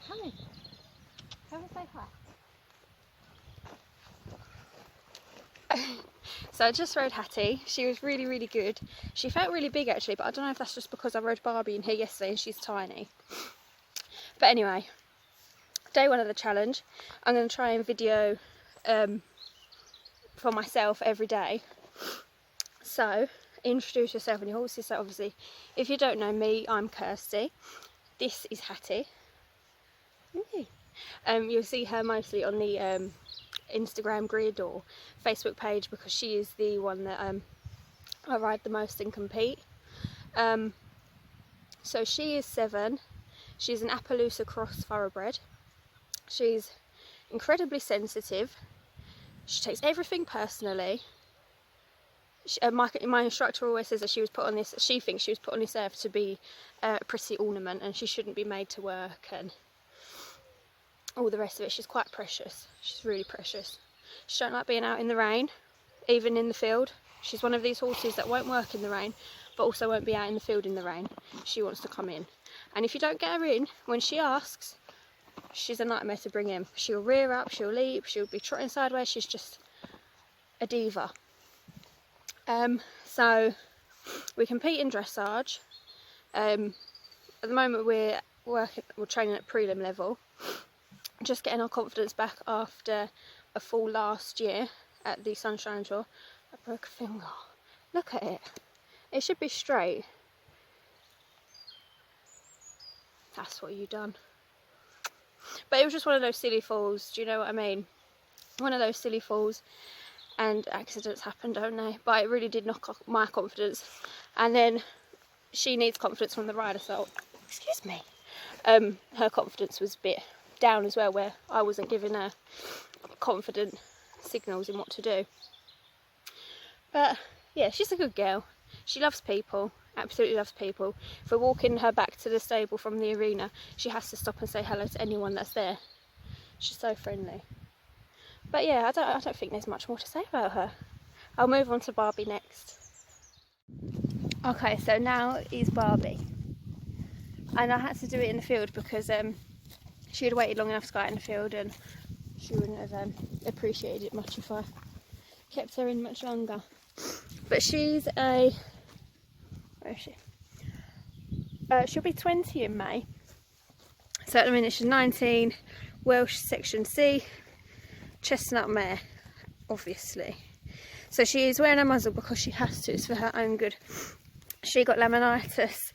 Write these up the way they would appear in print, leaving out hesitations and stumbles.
Come in. Come and say hi. So I just rode Hattie. She was really, really good. She felt really big actually, but I don't know if that's just because I rode Barbie in here yesterday and she's tiny. But anyway, day one of the challenge. I'm going to try and video for myself every day. So, introduce yourself and your horses. So obviously, if you don't know me, I'm Kirsty. This is Hattie. You'll see her mostly on the Instagram grid or Facebook page because she is the one that I ride the most and compete. So she is 7. She's an Appaloosa cross thoroughbred. She's incredibly sensitive. She takes everything personally. My instructor always says that she was put on this. She thinks she was put on this earth to be a pretty ornament, and she shouldn't be made to work and all the rest of it. She's quite precious. She's really precious. She don't like being out in the rain, even in the field. She's one of these horses that won't work in the rain, but also won't be out in the field in the rain. She wants to come in, and if you don't get her in when she asks, she's a nightmare to bring in. She'll rear up, she'll leap, she'll be trotting sideways. She's just a diva. So we compete in dressage. At the moment we're training at prelim level, just getting our confidence back after a fall last year at the Sunshine Tour. I broke a finger. Look at it. It should be straight. That's what you done. But it was just one of those silly falls. Do you know what I mean? One of those silly falls. And accidents happen, don't they? But it really did knock off my confidence. And then she needs confidence from the rider, so excuse me. Her confidence was a bit down as well, where I wasn't giving her confident signals in what to do. But yeah, she's a good girl. She loves people, absolutely loves people. If we're walking her back to the stable from the arena, she has to stop and say hello to anyone that's there. She's so friendly. But yeah, I don't think there's much more to say about her. I'll move on to Barbie next. Okay, so now is Barbie. And I had to do it in the field because she had waited long enough to go out in the field, and she wouldn't have appreciated it much if I kept her in much longer. But she's a... where is she? She'll be 20 in May. So at the minute she's 19, Welsh Section C, chestnut mare, obviously. So she is wearing a muzzle because she has to. It's for her own good. She got laminitis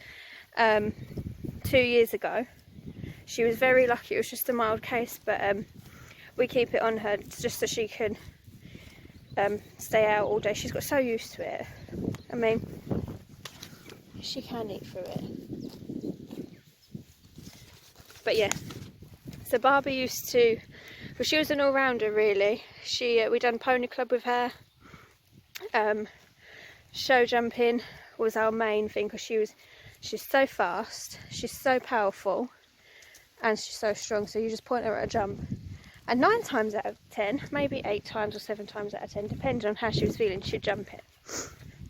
2 years ago. She was very lucky. It was just a mild case, but we keep it on her just so she can stay out all day. She's got so used to it. I mean, she can eat through it. But yeah, so Barbie used to, well, she was an all-rounder really. We done pony club with her. Show jumping was our main thing because she's so fast, she's so powerful, and she's so strong. So you just point her at a jump, and 9 times out of 10, maybe 8 times or 7 times out of 10, depending on how she was feeling, she'd jump it.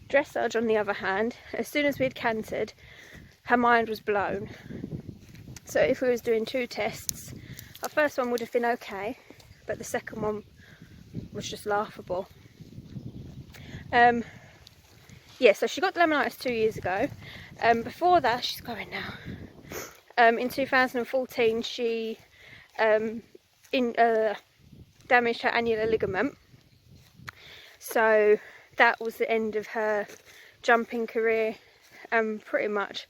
Dressage, on the other hand, as soon as we'd cantered, her mind was blown. So if we was doing 2 tests, our first one would have been okay, but the second one was just laughable. Yeah, so she got the laminitis 2 years ago. Before that, she's going now. In 2014, she damaged her annular ligament. So that was the end of her jumping career, pretty much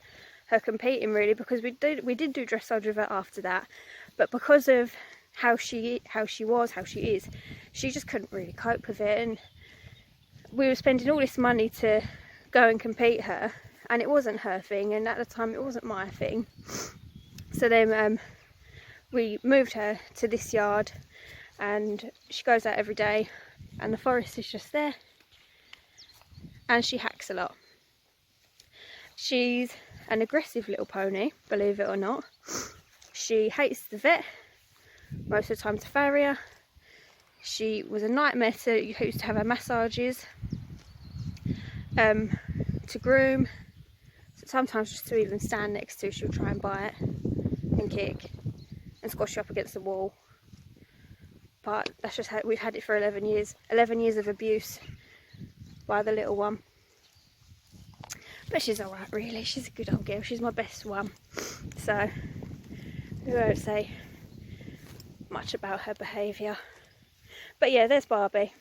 her competing really, because we did do dressage with her after that, but because of how she is, she just couldn't really cope with it, and we were spending all this money to go and compete her, and it wasn't her thing, and at the time it wasn't my thing. So then we moved her to this yard, and she goes out every day, and the forest is just there, and she hacks a lot. She's an aggressive little pony, believe it or not. She hates the vet, most of the time to farrier. She was a nightmare to used to have her massages, to groom, sometimes just to even stand next to. She'll try and bite and kick, and squash her up against the wall. But that's just how we've had it for 11 years. 11 years of abuse by the little one. But she's alright really, she's a good old girl, she's my best one. So we won't say much about her behaviour. But yeah, there's Barbie.